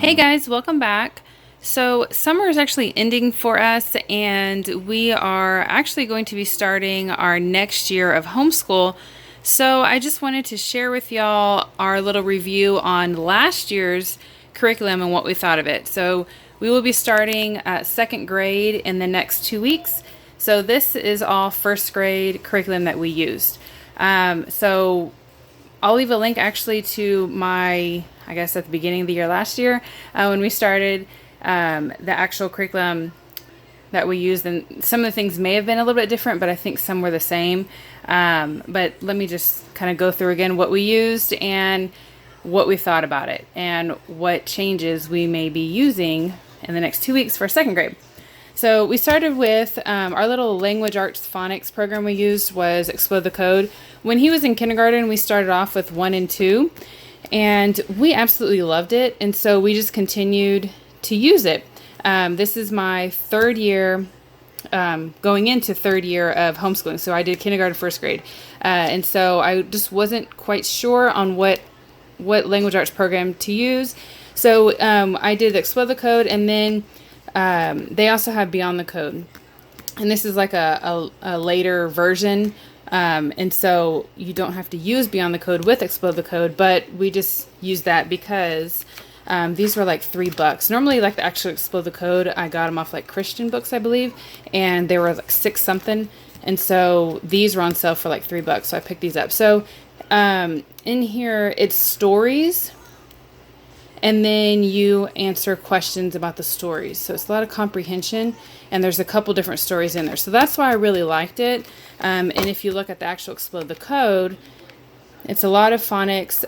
Hey guys, welcome back. So, summer is actually ending for us, and we are actually going to be starting our next year of homeschool. So, I just wanted to share with y'all our little review on last year's curriculum and what we thought of it. So, we will be starting second grade in the next 2 weeks. So, this is all first grade curriculum that we used. So, I'll leave a link actually to my, I guess at the beginning of the year last year, when we started the actual curriculum that we used. And some of the things may have been a little bit different, but I think some were the same. But let me just kind of go through again what we used and what we thought about it and what changes we may be using in the next 2 weeks for second grade. So we started with our little language arts phonics program we used was Explode the Code. When he was in kindergarten, we started off with 1 and 2, and we absolutely loved it. And so we just continued to use it. This is my third year, going into third year of homeschooling. So I did kindergarten, first grade. And so I just wasn't quite sure on what language arts program to use. So I did Explode the Code, and then they also have Beyond the Code, and this is like a later version, and so you don't have to use Beyond the Code with Explode the Code, but we just use that because these were like $3. Normally, like the actual Explode the Code, I got them off like Christian books, I believe, and they were like 6 something, and so these were on sale for like $3, so I picked these up. So in here, it's stories. And then you answer questions about the stories. So it's a lot of comprehension, and there's a couple different stories in there. So that's why I really liked it. And if you look at the actual Explode the Code, it's a lot of phonics.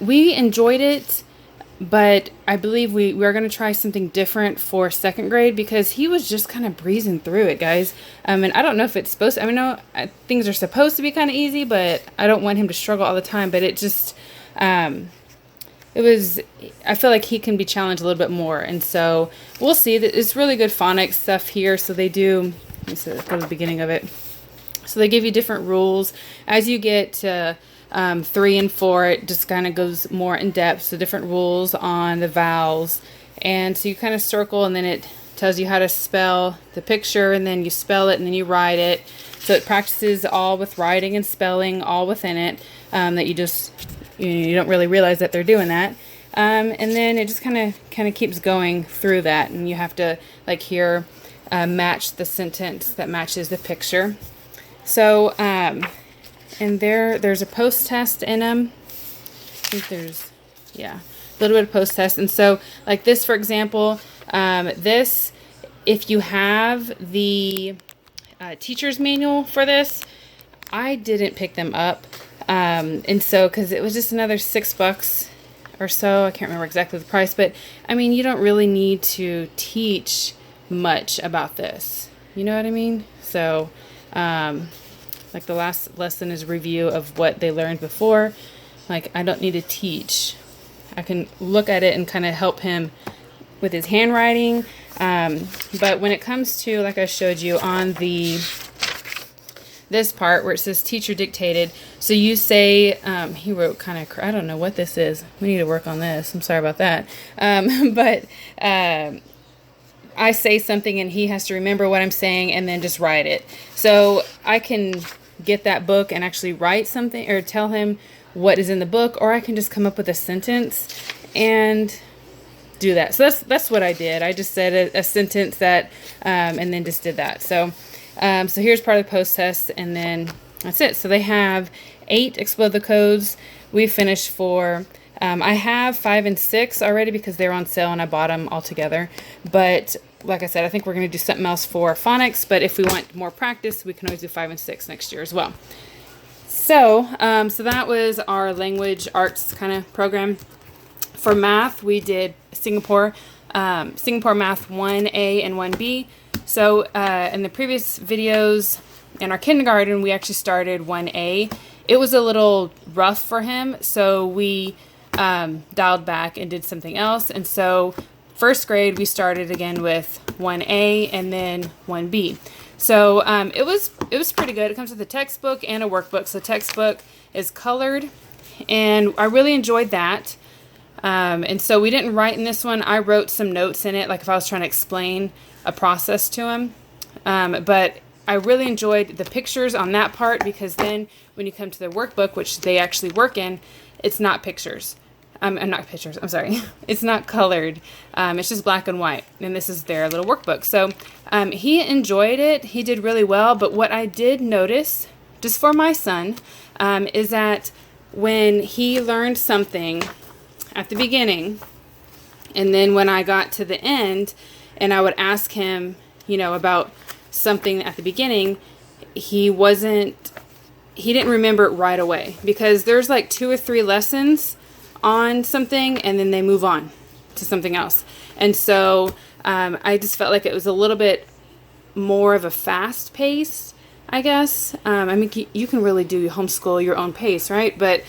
We enjoyed it, but I believe we're going to try something different for second grade because he was just kind of breezing through it, guys. And I don't know if it's supposed to, I mean, no, things are supposed to be kind of easy, but I don't want him to struggle all the time. But it just... I feel like he can be challenged a little bit more, and so we'll see. That it's really good phonics stuff here. So they do, let's go to the beginning of it. So they give you different rules as you get to 3 and 4. It just kind of goes more in depth. So different rules on the vowels, and so you kind of circle, and then it tells you how to spell the picture, and then you spell it, and then you write it. So it practices all with writing and spelling all within it. That you don't really realize that they're doing that. And then it just kind of keeps going through that, and you have to like here match the sentence that matches the picture. So and there's a post test in them. I think there's a little bit of post test. And so like this, for example, this, if you have the teacher's manual for this, I didn't pick them up. And so, cause it was just another $6 or so, I can't remember exactly the price, but I mean, you don't really need to teach much about this. You know what I mean? So, like the last lesson is review of what they learned before. Like, I don't need to teach. I can look at it and kind of help him with his handwriting. But when it comes to, like I showed you on this part where it says teacher dictated, so you say, he wrote kind of, I don't know what this is. We need to work on this. I'm sorry about that. But I say something and he has to remember what I'm saying and then just write it. So I can get that book and actually write something or tell him what is in the book, or I can just come up with a sentence and do that. So that's what I did. I just said a sentence that, and then just did that. So here's part of the post test, and then that's it. So they have 8 Explode the Codes. We finished 4. I have 5 and 6 already because they're on sale and I bought them all together. But like I said, I think we're going to do something else for phonics. But if we want more practice, we can always do 5 and 6 next year as well. So, so that was our language arts kind of program. For math, we did Singapore Math 1A and 1B. So in the previous videos in our kindergarten, we actually started 1A. It was a little rough for him, so we dialed back and did something else. And so first grade, we started again with 1A and then 1B. So it was pretty good. It comes with a textbook and a workbook. So textbook is colored, and I really enjoyed that. And so we didn't write in this one. I wrote some notes in it, like if I was trying to explain a process to him. But I really enjoyed the pictures on that part, because then when you come to the workbook, which they actually work in, it's not pictures. And not pictures, I'm sorry. It's not colored. It's just black and white. And this is their little workbook. So he enjoyed it. He did really well. But what I did notice, just for my son, is that when he learned something at the beginning, and then when I got to the end and I would ask him, about something at the beginning, he didn't remember it right away, because there's like 2 or 3 lessons on something and then they move on to something else. And so I just felt like it was a little bit more of a fast pace, I guess. I mean, you can really do homeschool your own pace, right? But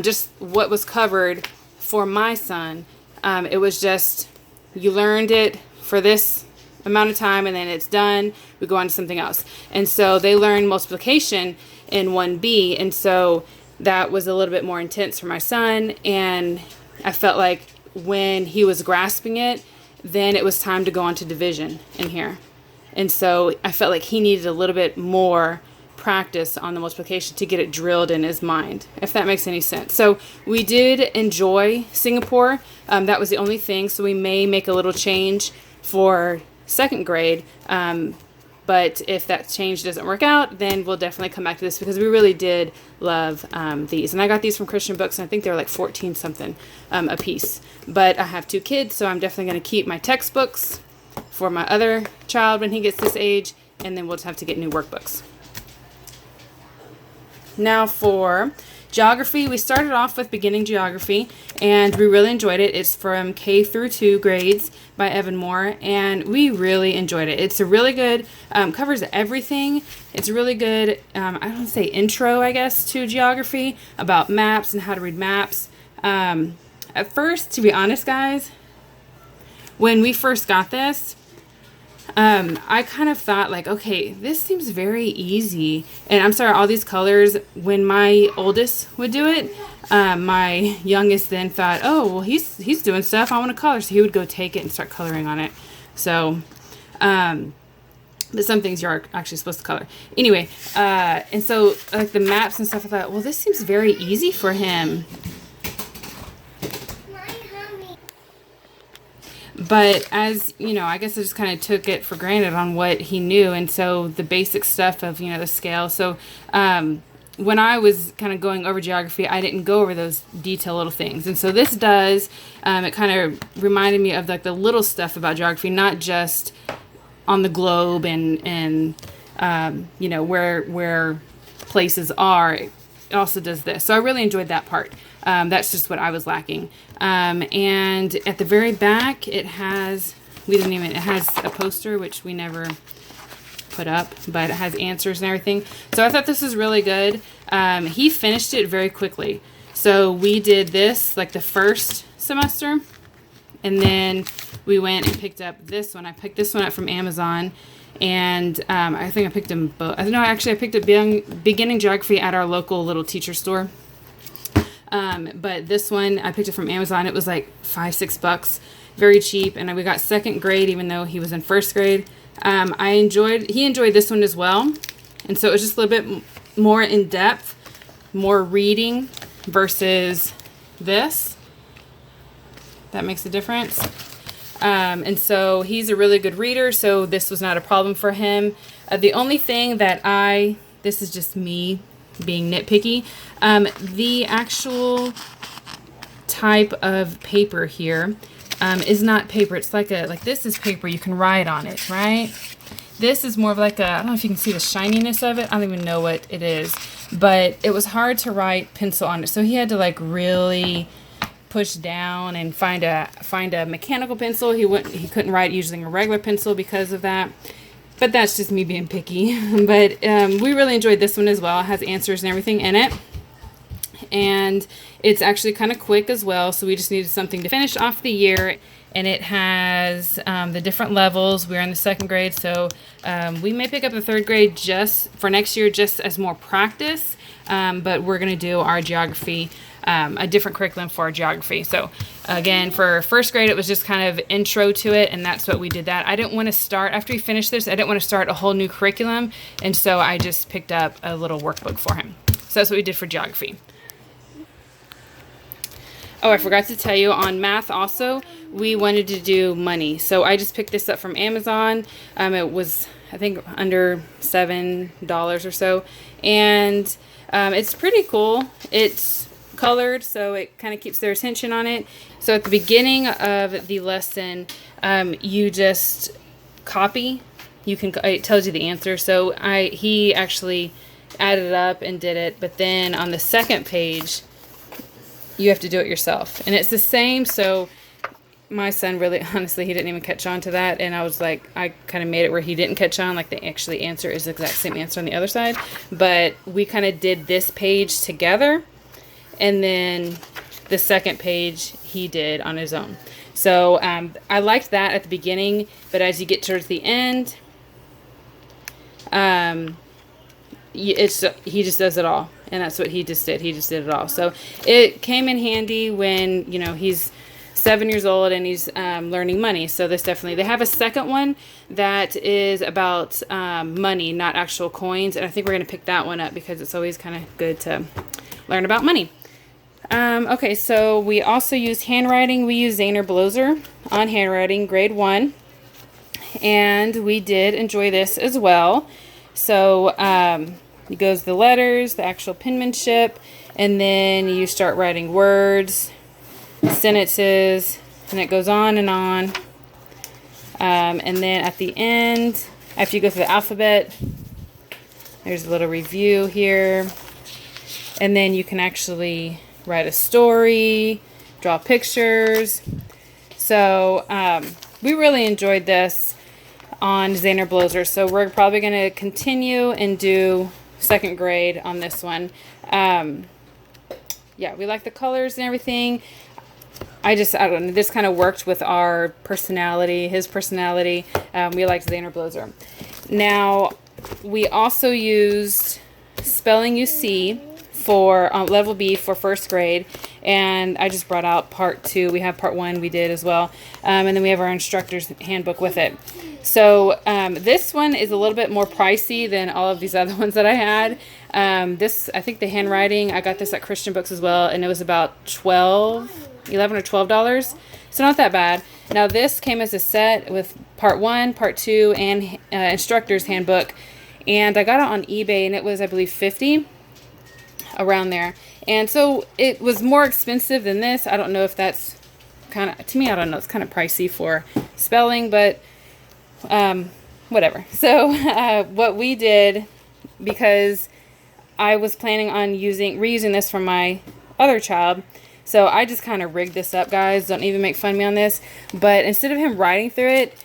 just what was covered for my son, it was just, you learned it for this amount of time and then it's done, we go on to something else. And so they learned multiplication in 1B, and so that was a little bit more intense for my son, and I felt like when he was grasping it, then it was time to go on to division in here. And so I felt like he needed a little bit more practice on the multiplication to get it drilled in his mind, if that makes any sense. So we did enjoy Singapore. That was the only thing, so we may make a little change for 2nd grade. But if that change doesn't work out, then we'll definitely come back to this, because we really did love these. And I got these from Christian Books, and I think they were like 14 something a piece. But I have 2 kids, so I'm definitely going to keep my textbooks for my other child when he gets this age, and then we'll just have to get new workbooks. Now for geography, we started off with beginning geography, and we really enjoyed it. It's from K through 2 grades by Evan Moore, and we really enjoyed it. It's a really good, covers everything. It's a really good, I don't say intro, I guess, to geography, about maps and how to read maps. At first, to be honest, guys, when we first got this, I kind of thought like, okay, this seems very easy. And I'm sorry, all these colors, when my oldest would do it, my youngest then thought, oh, well, he's doing stuff, I want to color. So he would go take it and start coloring on it. So, but some things you're actually supposed to color. Anyway, and so like the maps and stuff, I thought, well, this seems very easy for him. But as, I guess I just kind of took it for granted on what he knew. And so the basic stuff of, the scale. So when I was kind of going over geography, I didn't go over those detailed little things. And so this does, it kind of reminded me of like the little stuff about geography, not just on the globe and where places are. It also does this. So I really enjoyed that part. That's just what I was lacking. And at the very back, it has a poster, which we never put up, but it has answers and everything. So I thought this was really good. He finished it very quickly. So we did this like the first semester, and then we went and picked up this one. I picked this one up from Amazon, and I think I picked them both. No, actually, I picked up beginning geography at our local little teacher store. But this one, I picked it from Amazon. It was like $5-6, very cheap. And we got 2nd grade, even though he was in 1st grade. He enjoyed this one as well. And so it was just a little bit more in depth, more reading versus this. That makes a difference. And so he's a really good reader. So this was not a problem for him. The only thing that this is just me being nitpicky. The actual type of paper here is not paper. It's like this is paper. You can write on it, right? This is more of like I don't know if you can see the shininess of it. I don't even know what it is, but it was hard to write pencil on it. So he had to like really push down and find a mechanical pencil. He couldn't write using a regular pencil because of that. But that's just me being picky. But we really enjoyed this one as well. It has answers and everything in it. And it's actually kind of quick as well. So we just needed something to finish off the year. And it has the different levels. We're in the 2nd grade. So we may pick up the 3rd grade just for next year, just as more practice. but we're going to do our geography, a different curriculum for our geography. So again, for first grade, it was just kind of intro to it, and that's what we did that. I didn't want to start, after we finished this, I didn't want to start a whole new curriculum, and so I just picked up a little workbook for him. So that's what we did for geography. Oh, I forgot to tell you, on math also, we wanted to do money. So I just picked this up from Amazon. It was, I think, under $7 or so. And it's pretty cool. It's colored, so it kind of keeps their attention on it. So at the beginning of the lesson, you just copy. It tells you the answer. So he actually added it up and did it. But then on the second page, you have to do it yourself. And it's the same, so my son really, honestly, he didn't even catch on to that. And I was like, I kind of made it where he didn't catch on, like the actually answer is the exact same answer on the other side. But we kind of did this page together. And then the second page he did on his own. So I liked that at the beginning, but as you get towards the end, he just does it all. And that's what he just did. He just did it all. So it came in handy when, you know, he's 7 years old and he's learning money. So this definitely, they have a second one that is about money, not actual coins. And I think we're going to pick that one up because it's always kind of good to learn about money. Okay, so we also use handwriting. We use Zahner Bloser on handwriting, grade 1. And we did enjoy this as well. So it goes the letters, the actual penmanship, and then you start writing words, sentences, and it goes on and on. And then at the end, after you go through the alphabet, there's a little review here. And then you can actually write a story, draw pictures. So we really enjoyed this on Zahner Bloser. So we're probably going to continue and do second grade on this one. Yeah, we like the colors and everything. I don't know, this kind of worked with our personality, his personality. We liked Zahner Bloser. Now, we also used Spelling You See for level B for first grade, and I just brought out part 2. We have part 1 we did as well, and then we have our instructor's handbook with it. So this one is a little bit more pricey than all of these other ones that I had. I think the handwriting, I got this at Christian Books as well, and it was about $11 or $12. So not that bad. Now this came as a set with part 1, part 2, and instructor's handbook, and I got it on eBay, and it was, I believe, $50, around there. And so it was more expensive than this. I don't know if that's kind of, to me, I don't know, it's kind of pricey for spelling, but whatever. So what we did, because I was planning on reusing this for my other child, so I just kind of rigged this up, guys. Don't even make fun of me on this. But instead of him writing through it,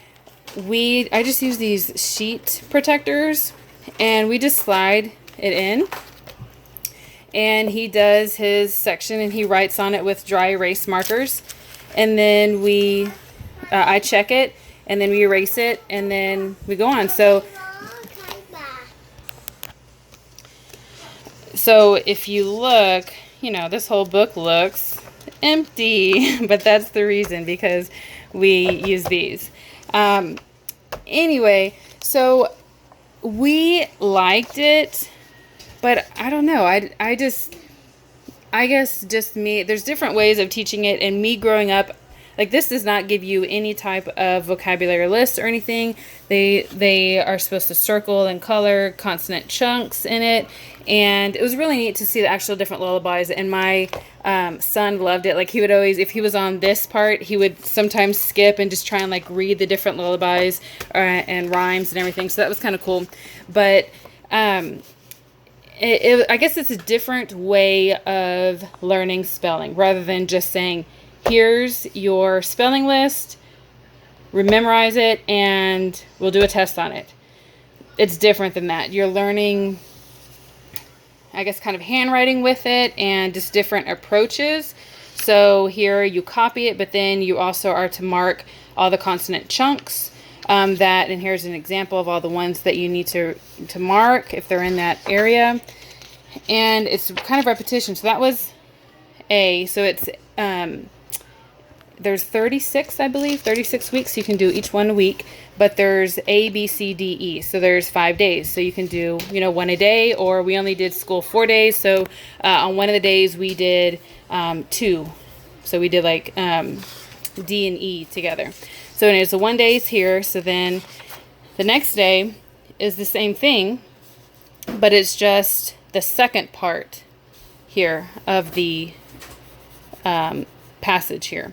I just use these sheet protectors, and we just slide it in. And he does his section, and he writes on it with dry erase markers. And then I check it, and then we erase it, and then we go on. So if you look, you know, this whole book looks empty, but that's the reason, because we use these. Anyway, so we liked it, but I don't know. I guess just me, there's different ways of teaching it, and me growing up, like, this does not give you any type of vocabulary list or anything. They are supposed to circle and color consonant chunks in it. And it was really neat to see the actual different lullabies. And my son loved it. Like, he would always, if he was on this part, he would sometimes skip and just try and, like, read the different lullabies and rhymes and everything. So that was kind of cool. But I guess it's a different way of learning spelling, rather than just saying, here's your spelling list, memorize it, and we'll do a test on it. It's different than that. You're learning, I guess, kind of handwriting with it, and just different approaches. So here you copy it, but then you also are to mark all the consonant chunks. And here's an example of all the ones that you need to mark if they're in that area. and it's kind of repetition. So that was A. So it's there's 36, I believe, 36 weeks. You can do each one a week, but there's A, B, C, D, E. So there's 5 days. So you can do, you know, one a day, or we only did school 4 days. So on one of the days we did 2. So we did like D and E together. So anyways, the 1 day is here. So then the next day is the same thing, but it's just the second part here of the passage here.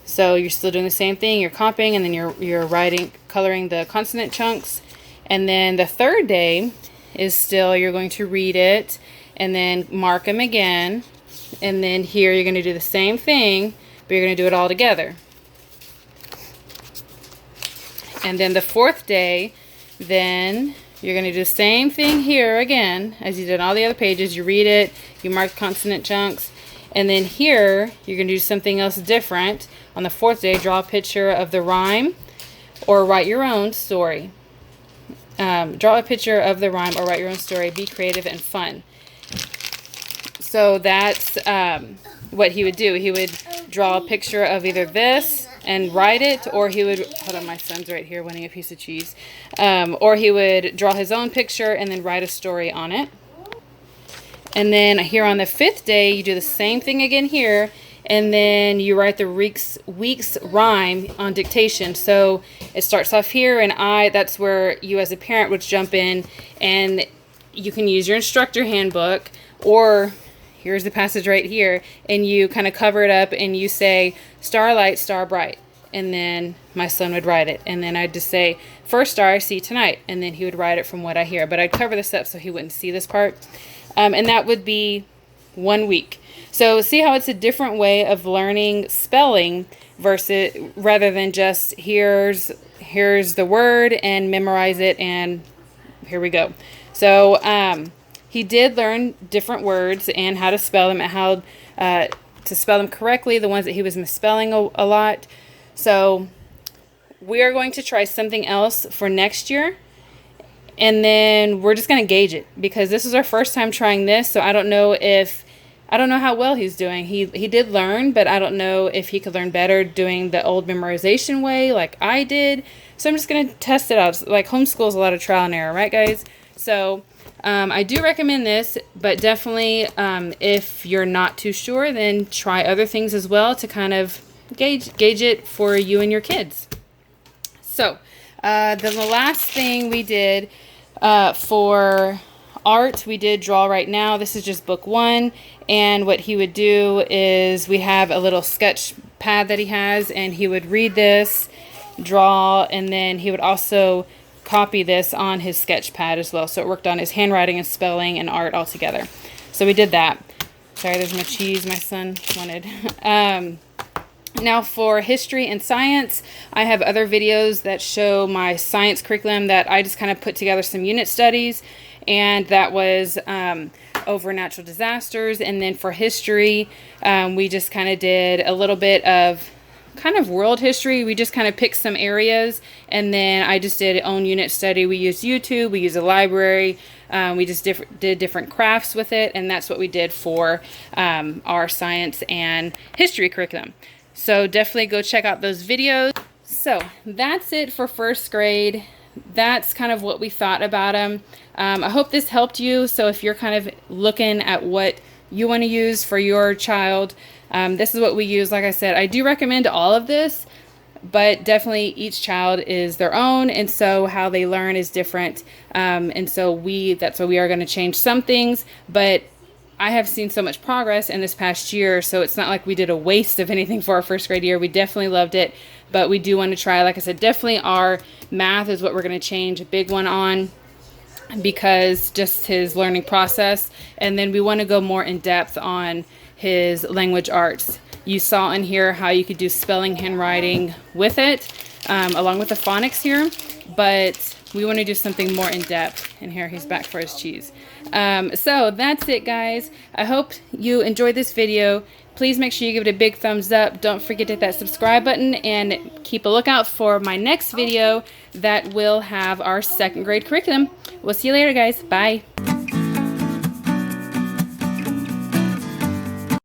So you're still doing the same thing. You're comping, and then you're writing, coloring the consonant chunks. And then the third day is still, you're going to read it and then mark them again. And then here you're going to do the same thing, but you're going to do it all together. And then the fourth day, then you're going to do the same thing here again as you did on all the other pages. You read it, you mark consonant chunks. And then here, you're going to do something else different. On the fourth day, draw a picture of the rhyme or write your own story. Draw a picture of the rhyme or write your own story. Be creative and fun. So that's what he would do. He would draw a picture of either this and write it, or he would, hold on, my son's right here wanting a piece of cheese. Or he would draw his own picture and then write a story on it. And then here on the fifth day, you do the same thing again here, and then you write the week's rhyme on dictation. So it starts off here, and that's where you as a parent would jump in, and you can use your instructor handbook, or here's the passage right here, and you kind of cover it up and you say, starlight, star bright. And then my son would write it, and then I'd just say, first star I see tonight, and then he would write it from what I hear. But I'd cover this up so he wouldn't see this part. And that would be 1 week. So see how it's a different way of learning spelling rather than just here's the word and memorize it and here we go. So he did learn different words and how to spell them and how to spell them correctly, the ones that he was misspelling a lot. So we are going to try something else for next year. And then we're just going to gauge it because this is our first time trying this. So I don't know how well he's doing. He did learn, but I don't know if he could learn better doing the old memorization way like I did. So I'm just going to test it out. Like homeschool is a lot of trial and error, right guys? So I do recommend this, but definitely if you're not too sure, then try other things as well to kind of gauge it for you and your kids. So then the last thing we did for art, we did Draw Right Now. This is just book 1, and what he would do is we have a little sketch pad that he has, and he would read this, draw, and then he would also copy this on his sketch pad as well. So it worked on his handwriting and spelling and art all together. So we did that. Sorry, there's my cheese my son wanted. Now for history and science, I have other videos that show my science curriculum that I just kind of put together some unit studies, and that was over natural disasters. And then for history, we just kind of did a little bit of kind of world history. We just kind of picked some areas, and then I just did own unit study. We used YouTube, we used a library, we just did different crafts with it, and that's what we did for our science and history curriculum. So definitely go check out those videos. So that's it for first grade. That's kind of what we thought about them. I hope this helped you. So if you're kind of looking at what you want to use for your child, this is what we use. Like I said, I do recommend all of this, but definitely each child is their own, and so how they learn is different. And so that's why we are going to change some things, but I have seen so much progress in this past year, so it's not like we did a waste of anything for our first grade year. We definitely loved it, but we do want to try, like I said, definitely our math is what we're going to change a big one on, because just his learning process, and then we want to go more in depth on his language arts. You saw in here how you could do spelling, handwriting with it, along with the phonics here, but we want to do something more in depth. And here he's back for his cheese. So that's it, guys. I hope you enjoyed this video. Please make sure you give it a big thumbs up. Don't forget to hit that subscribe button, and keep a lookout for my next video that will have our second grade curriculum. We'll see you later, guys. Bye.